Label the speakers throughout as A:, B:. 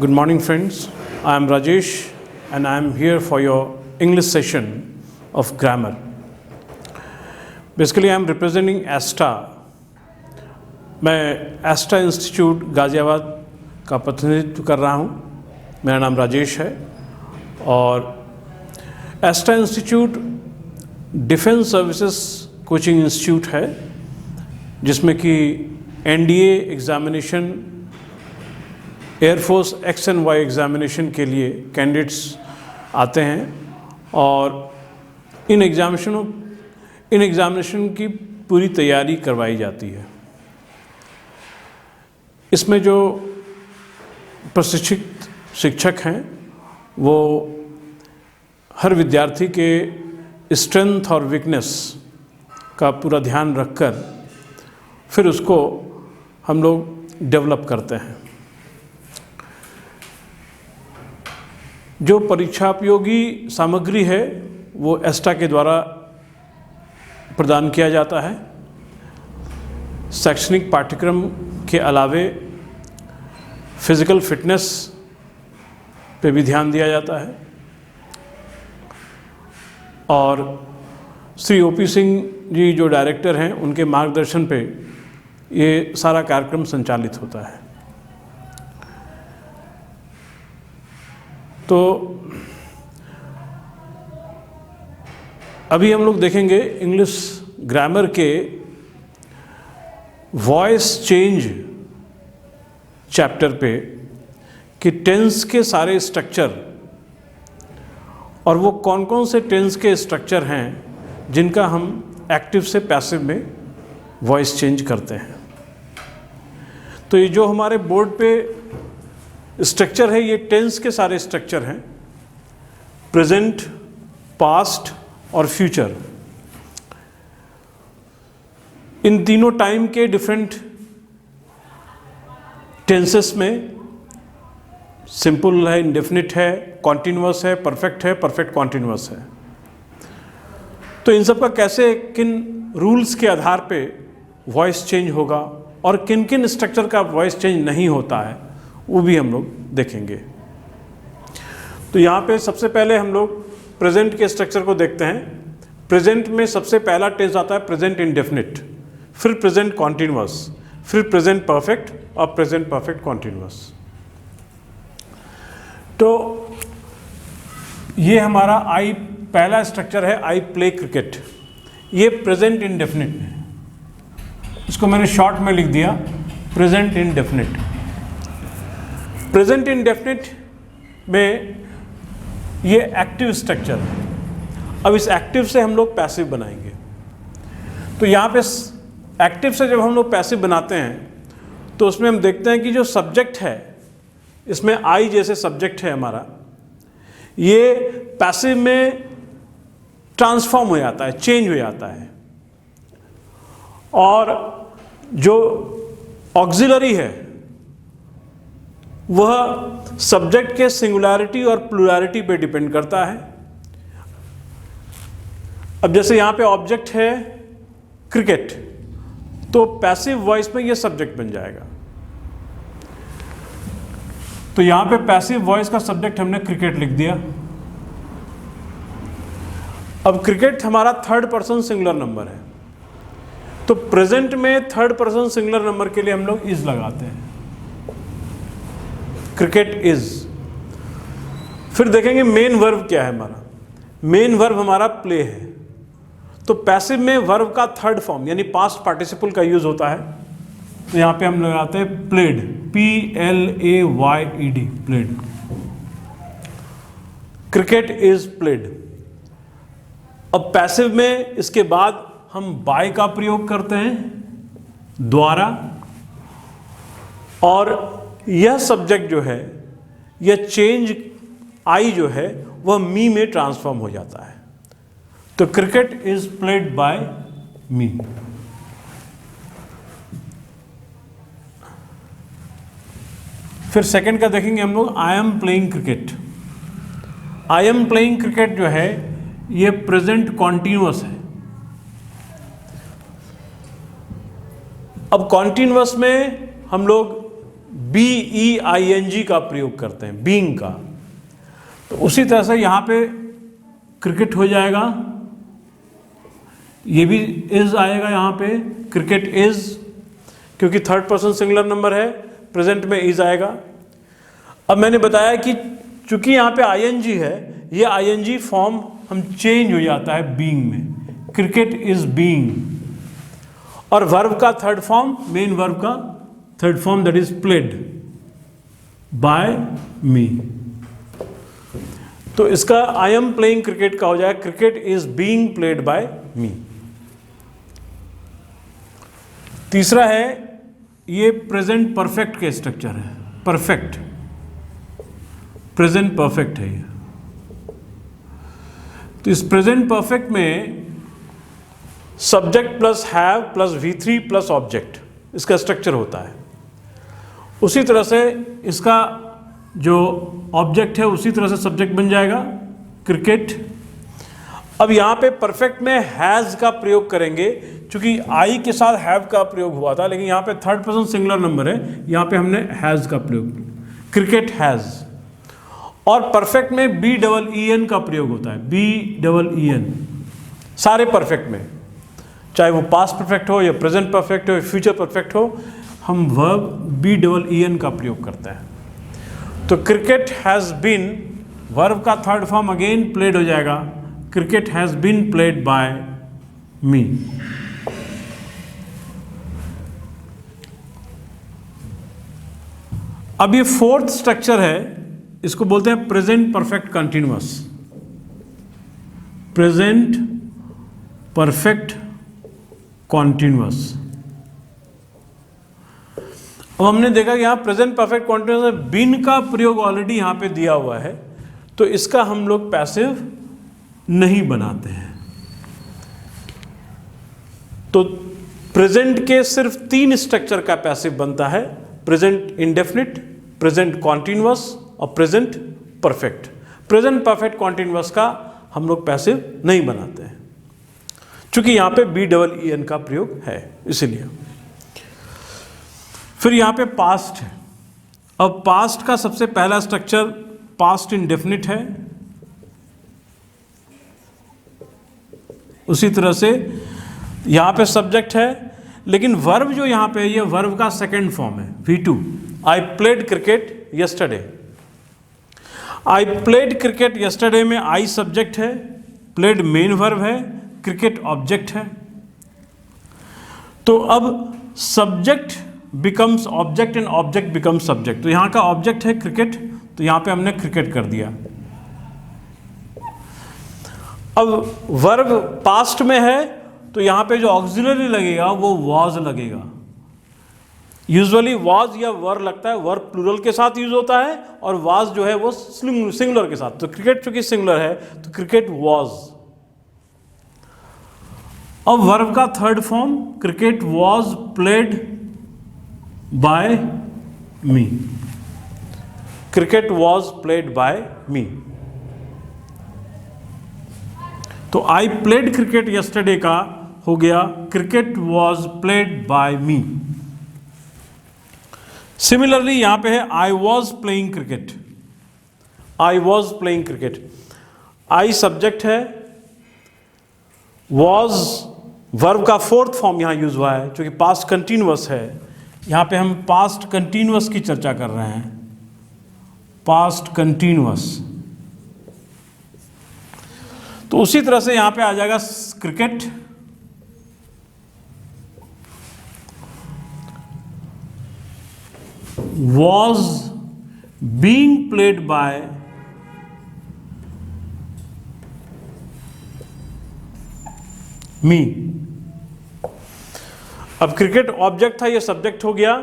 A: Good morning, friends. I am Rajesh and I am here for your English session of grammar. Basically, I am representing ASTA. मैं ASTA institute Ghaziabad का प्रतिनिधित्व कर रहा हूँ. मेरा नाम राजेश है और ASTA institute defence services coaching institute है जिसमें कि NDA examination, air force X and Y examination के लिए कैंडिडेट्स आते हैं और इन एग्ज़ामिनेशन की पूरी तैयारी करवाई जाती है. इसमें जो प्रशिक्षित शिक्षक हैं वो हर विद्यार्थी के स्ट्रेंथ और वीकनेस का पूरा ध्यान रखकर फिर उसको हम लोग डेवलप करते हैं. जो परीक्षापयोगी सामग्री है वो एस्टा के द्वारा प्रदान किया जाता है. शैक्षणिक पाठ्यक्रम के अलावे फिज़िकल फिटनेस पे भी ध्यान दिया जाता है और श्री OP सिंह जी जो डायरेक्टर हैं उनके मार्गदर्शन पे ये सारा कार्यक्रम संचालित होता है. तो अभी हम लोग देखेंगे इंग्लिश ग्रामर के वॉइस चेंज चैप्टर पे कि टेंस के सारे स्ट्रक्चर और वो कौन कौन से टेंस के स्ट्रक्चर हैं जिनका हम एक्टिव से पैसिव में वॉइस चेंज करते हैं. तो ये जो हमारे बोर्ड पे स्ट्रक्चर है ये टेंस के सारे स्ट्रक्चर हैं, प्रेजेंट, पास्ट और फ्यूचर. इन तीनों टाइम के डिफरेंट टेंसेस में सिंपल है, इंडेफिनिट है, कॉन्टिन्यूअस है, परफेक्ट है, परफेक्ट कॉन्टिन्यूअस है. तो इन सब का कैसे किन रूल्स के आधार पे वॉइस चेंज होगा और किन किन स्ट्रक्चर का वॉइस चेंज नहीं होता है वो भी हम लोग देखेंगे. तो यहाँ पे सबसे पहले हम लोग प्रेजेंट के स्ट्रक्चर को देखते हैं. प्रेजेंट में सबसे पहला टेंस आता है प्रेजेंट इंडेफिनिट, फिर प्रेजेंट कॉन्टिन्यूअस, फिर प्रेजेंट परफेक्ट और प्रेजेंट परफेक्ट कॉन्टिन्यूअस. तो ये हमारा पहला स्ट्रक्चर है आई प्ले क्रिकेट. ये प्रेजेंट इंडेफिनिट है, इसको मैंने शॉर्ट में लिख दिया प्रेजेंट इंडेफिनिट. प्रेजेंट इंडेफिनिट में ये एक्टिव स्ट्रक्चर है. अब इस एक्टिव से हम लोग पैसिव बनाएंगे. तो यहाँ पे एक्टिव से जब हम लोग पैसिव बनाते हैं तो उसमें हम देखते हैं कि जो सब्जेक्ट है इसमें आई जैसे सब्जेक्ट है हमारा, ये पैसिव में ट्रांसफॉर्म हो जाता है, चेंज हो जाता है. और जो ऑक्सिलरी है वह सब्जेक्ट के सिंगुलैरिटी और प्लुरैलिटी पे डिपेंड करता है. अब जैसे यहाँ पे ऑब्जेक्ट है क्रिकेट तो पैसिव वॉइस में ये सब्जेक्ट बन जाएगा. तो यहाँ पे पैसिव वॉइस का सब्जेक्ट हमने क्रिकेट लिख दिया. अब क्रिकेट हमारा थर्ड पर्सन सिंगुलर नंबर है तो प्रेजेंट में थर्ड पर्सन सिंगुलर नंबर के लिए हम लोग इज लगाते हैं, क्रिकेट इज. फिर देखेंगे मेन वर्ब क्या है हमारा. मेन वर्ब हमारा प्ले है. तो पैसिव में वर्ब का थर्ड फॉर्म यानी पास्ट पार्टिसिपल का यूज होता है. तो यहां पे हम लगाते हैं played, PLAYED, played. Cricket is played. अब पैसिव में इसके बाद हम बाय का प्रयोग करते हैं, द्वारा. और यह सब्जेक्ट जो है यह चेंज आई जो है वह मी में ट्रांसफॉर्म हो जाता है. तो क्रिकेट इज प्लेड बाय मी. फिर सेकंड का देखेंगे हम लोग आई am playing cricket. I am playing cricket जो है यह प्रेजेंट कॉन्टिन्यूअस है. अब कॉन्टिन्यूअस में हम लोग BEING का प्रयोग करते हैं, बीइंग का। तो उसी तरह से यहाँ पे क्रिकेट हो जाएगा, ये भी इज आएगा यहाँ पे, क्रिकेट इज, क्योंकि थर्ड पर्सन सिंगुलर नंबर है, प्रेजेंट में इज आएगा। अब मैंने बताया कि चूंकि यहाँ पे ING है, ये ING फॉर्म हम चेंज हो जाता है बीइंग में, क्रिकेट इज बीइंग। और वर्ब का थर्ड फॉर्म, मेन वर्ब का third form, that is played by me. तो इसका आई एम प्लेइंग क्रिकेट का हो जाएगा cricket is being played by me. तीसरा है, ये प्रेजेंट परफेक्ट के स्ट्रक्चर है, परफेक्ट, प्रेजेंट परफेक्ट है ये। तो इस प्रेजेंट परफेक्ट में subject plus have plus V3 plus object, इसका स्ट्रक्चर होता है। उसी तरह से इसका जो ऑब्जेक्ट है उसी तरह से सब्जेक्ट बन जाएगा क्रिकेट। अब यहाँ पे परफेक्ट में हैज़ का प्रयोग करेंगे, क्योंकि आई के साथ हैव का प्रयोग हुआ था, लेकिन यहाँ पे थर्ड पर्सन सिंगुलर नंबर है, यहाँ पे हमने हैज़ का प्रयोग, क्रिकेट हैज़। और परफेक्ट में BEEN का प्रयोग होता है, BEEN, सारे परफेक्ट में, चाहे वो पास्ट परफेक्ट हो या प्रेजेंट परफेक्ट हो या फ्यूचर परफेक्ट हो, हम वर्ब BEEN का प्रयोग करते हैं। तो क्रिकेट हैज़ बीन, वर्ब का थर्ड फॉर्म अगेन प्लेड हो जाएगा, cricket has been played by me. अब ये फोर्थ स्ट्रक्चर है, इसको बोलते हैं present perfect continuous, present perfect continuous. अब हमने देखा कि यहाँ प्रेजेंट परफेक्ट कॉन्टिन्यूअस में बीन का प्रयोग ऑलरेडी यहाँ पे दिया हुआ है, तो इसका हम लोग पैसिव नहीं बनाते हैं। तो प्रेजेंट के सिर्फ 3 स्ट्रक्चर का पैसिव बनता है, प्रेजेंट इंडेफिनिट, प्रेजेंट कॉन्टिन्यूअस और present perfect. Present perfect continuous का हम लोग पैसिव नहीं बनाते हैं, क्योंकि यहाँ पे BEEN का प्रयोग है, इसीलिए। फिर यहाँ पे पास्ट है। अब पास्ट का सबसे पहला स्ट्रक्चर पास्ट इंडेफिनिट है, उसी तरह से यहाँ पे सब्जेक्ट है, लेकिन वर्ब जो यहाँ पे, ये वर्ब का सेकंड फॉर्म है, V2। आई प्लेड क्रिकेट यस्टरडे। आई प्लेड क्रिकेट यस्टरडे में आई सब्जेक्ट है, प्लेड मेन वर्ब है, क्रिकेट ऑब्जेक्ट है। तो अब subject becomes object and object becomes subject. तो यहाँ का ऑब्जेक्ट है क्रिकेट, तो यहाँ पे हमने क्रिकेट कर दिया। अब वर्ब पास्ट में है, तो यहाँ पे जो ऑक्सिलरी लगेगा वो वॉज लगेगा। यूजुअली वॉज या वर लगता है, वर्ब प्लूरल के साथ यूज होता है, और वॉज जो है वो सिंगुलर के साथ। तो क्रिकेट चूंकि सिंगुलर है, तो क्रिकेट वॉज। अब वर्ब का third form, cricket was played by me, cricket was played by me. तो आई प्लेड क्रिकेट यस्टरडे का हो गया cricket was played by me. Similarly यहां पे है I was playing cricket, I was playing cricket. I subject है, was verb का fourth form यहां यूज हुआ है, क्योंकि पास्ट कंटिन्यूअस है। यहां पे हम पास्ट कंटिन्यूअस की चर्चा कर रहे हैं, पास्ट कंटिन्यूअस। तो उसी तरह से यहां पे आ जाएगा cricket, was being played by me। अब क्रिकेट ऑब्जेक्ट था, ये सब्जेक्ट हो गया।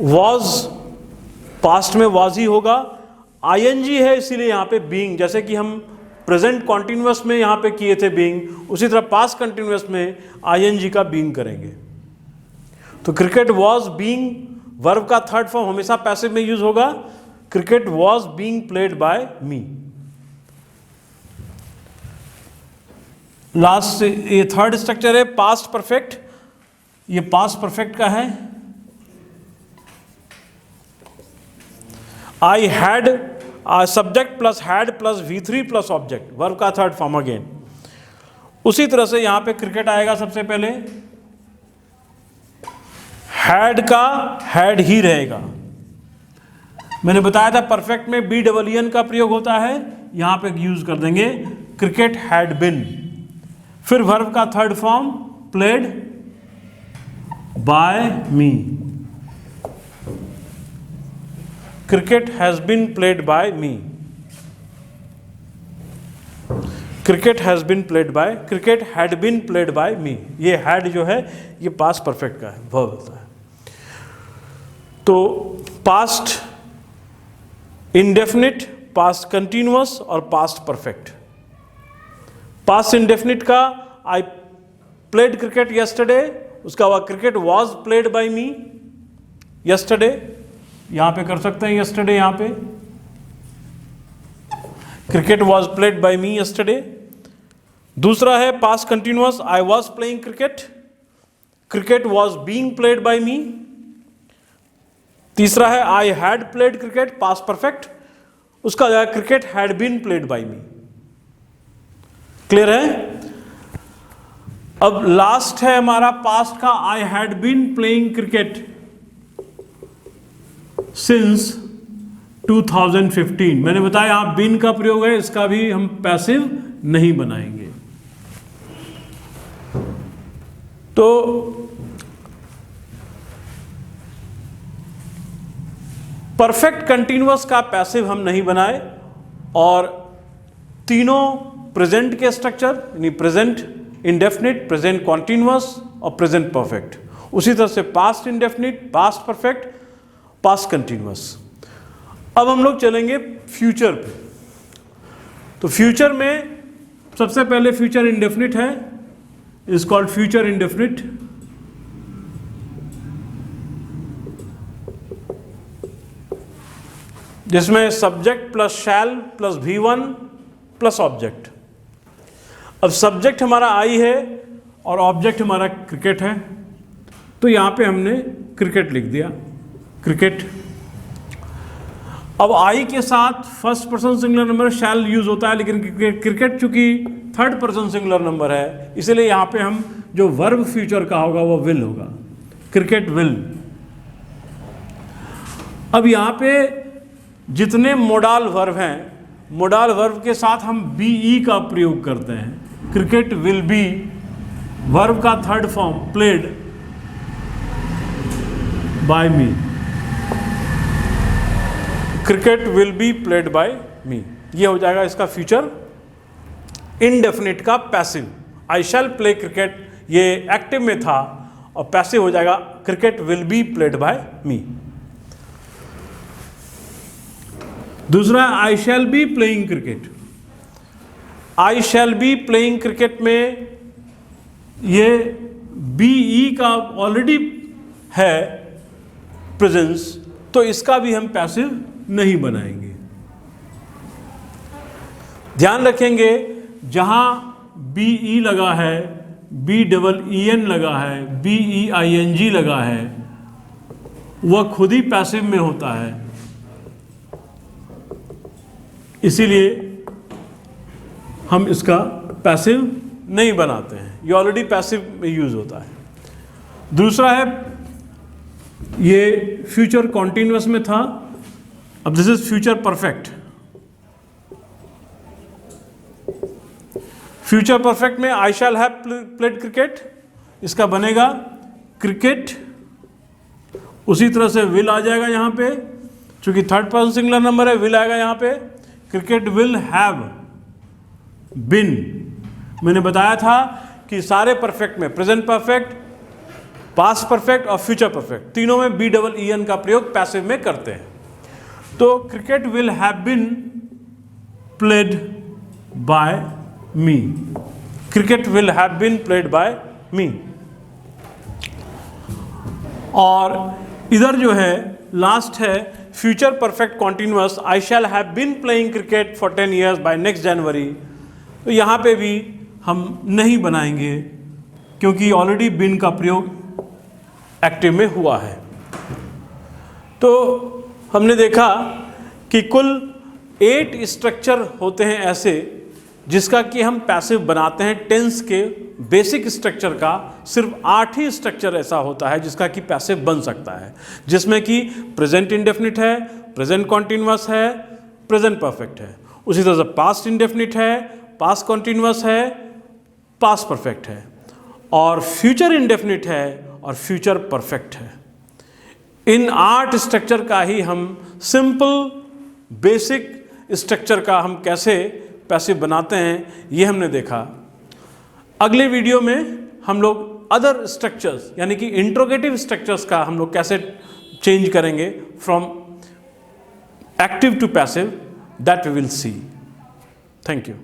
A: was पास्ट में was ही होगा, ING है इसीलिए यहां पे being, जैसे कि हम प्रेजेंट कॉन्टिन्यूअस में यहां पे किए थे being, उसी तरह पास्ट कंटिन्यूअस में ING का being करेंगे। तो क्रिकेट वॉज बीइंग, वर्ब का थर्ड फॉर्म हमेशा पैसिव में यूज होगा, cricket was being played by me. Last ये थर्ड स्ट्रक्चर है पास्ट परफेक्ट, ये पास्ट परफेक्ट का है। I had, subject plus had plus V3 plus object, verb का थर्ड फॉर्म अगेन। उसी तरह से यहां पे क्रिकेट आएगा। सबसे पहले हैड का हैड ही रहेगा। मैंने बताया था परफेक्ट में BEEN का प्रयोग होता है, यहां पे यूज कर देंगे क्रिकेट हैड बिन। फिर वर्ब का third form played by me, cricket has been played by me, cricket has been played by, cricket had been played by me. ये हैड जो है ये पास्ट परफेक्ट का है, वर्ब होता है। तो पास्ट इंडेफिनिट, पास्ट कंटिन्यूअस और पास्ट परफेक्ट। पास्ट इंडेफिनिट का आई प्लेड क्रिकेट यस्टरडे, उसका हुआ cricket was played by me yesterday, यहां पे कर सकते हैं यस्टरडे, यहां पे cricket was played by me yesterday. दूसरा है past continuous, I was playing cricket, cricket was being played by me. तीसरा है I had played cricket, past perfect, उसका cricket had been played by me. Clear है? अब last है हमारा past का, I had been playing cricket since 2015। मैंने बताया यहां बीन का प्रयोग है, इसका भी हम पैसिव नहीं बनाएंगे। तो परफेक्ट कंटिन्यूअस का पैसिव हम नहीं बनाए, और तीनों प्रेजेंट के स्ट्रक्चर यानी प्रेजेंट इंडेफिनिट, प्रेजेंट कॉन्टिन्यूअस और प्रेजेंट परफेक्ट। उसी तरह से past indefinite, past perfect, past continuous. अब हम लोग चलेंगे फ्यूचर पे। तो फ्यूचर में सबसे पहले फ्यूचर इंडेफिनिट है, इज कॉल्ड फ्यूचर इंडेफिनिट। जिसमें सब्जेक्ट प्लस शैल प्लस V1 प्लस ऑब्जेक्ट। अब सब्जेक्ट हमारा आई है और ऑब्जेक्ट हमारा क्रिकेट है, तो यहां पे हमने क्रिकेट लिख दिया, क्रिकेट। अब आई के साथ first person singular number shall use होता है, लेकिन क्रिकेट चूंकि थर्ड पर्सन सिंगुलर नंबर है, इसलिए यहां पे हम जो वर्ब फ्यूचर का होगा वो विल होगा, क्रिकेट विल। अब यहां पे जितने मोडाल वर्ब हैं, मोडाल वर्ब के साथ हम BE का प्रयोग करते हैं। क्रिकेट विल बी, वर्ब का third form played by me, cricket will be played by me. ये हो जाएगा इसका फ्यूचर इनडेफिनिट का passive. I shall play cricket ये एक्टिव में था, और पैसिव हो जाएगा cricket will be played by me. दूसरा I shall be playing cricket. I shall be playing cricket में ये BE का ऑलरेडी है प्रेजेंस, तो इसका भी हम पैसिव नहीं बनाएंगे। ध्यान रखेंगे जहां BE लगा है, BEEN लगा है, BEING लगा है, वह खुद ही पैसिव में होता है, इसीलिए हम इसका पैसिव नहीं बनाते हैं, ये ऑलरेडी पैसिव में यूज होता है। दूसरा है ये फ्यूचर कॉन्टिन्यूअस में था, अब this is future perfect. Future perfect में आई शैल हैव प्लेड क्रिकेट, इसका बनेगा क्रिकेट, उसी तरह से विल आ जाएगा यहां पे, चूंकि थर्ड पर्सन सिंगुलर नंबर है, विल आएगा यहां पे, क्रिकेट विल हैव बिन। मैंने बताया था कि सारे परफेक्ट में प्रेजेंट परफेक्ट, पास्ट परफेक्ट और फ्यूचर परफेक्ट तीनों में BEEN का प्रयोग पैसिव में करते हैं। तो cricket will have been played by me, cricket will have been played by me. और इधर जो है लास्ट है future perfect continuous, I shall have been playing cricket for 10 years by next January. तो यहाँ पे भी हम नहीं बनाएंगे, क्योंकि ऑलरेडी बिन का प्रयोग एक्टिव में हुआ है। तो हमने देखा कि कुल 8 स्ट्रक्चर होते हैं ऐसे जिसका कि हम पैसिव बनाते हैं। टेंस के बेसिक स्ट्रक्चर का सिर्फ 8 ही स्ट्रक्चर ऐसा होता है जिसका कि पैसिव बन सकता है, जिसमें कि प्रेजेंट इंडेफिनिट है, प्रेजेंट कॉन्टिन्यूअस है, प्रेजेंट परफेक्ट है। उसी तरह से पास्ट इंडेफिनिट है, पास्ट कॉन्टिन्यूअस है, पास्ट परफेक्ट है, और फ्यूचर इंडेफिनिट है और फ्यूचर परफेक्ट है। इन 8 स्ट्रक्चर का ही हम सिंपल बेसिक स्ट्रक्चर का हम कैसे पैसिव बनाते हैं ये हमने देखा। अगले वीडियो में हम लोग अदर स्ट्रक्चर्स यानी कि इंट्रोगेटिव स्ट्रक्चर्स का हम लोग कैसे चेंज करेंगे from active to passive, that we will see. Thank you.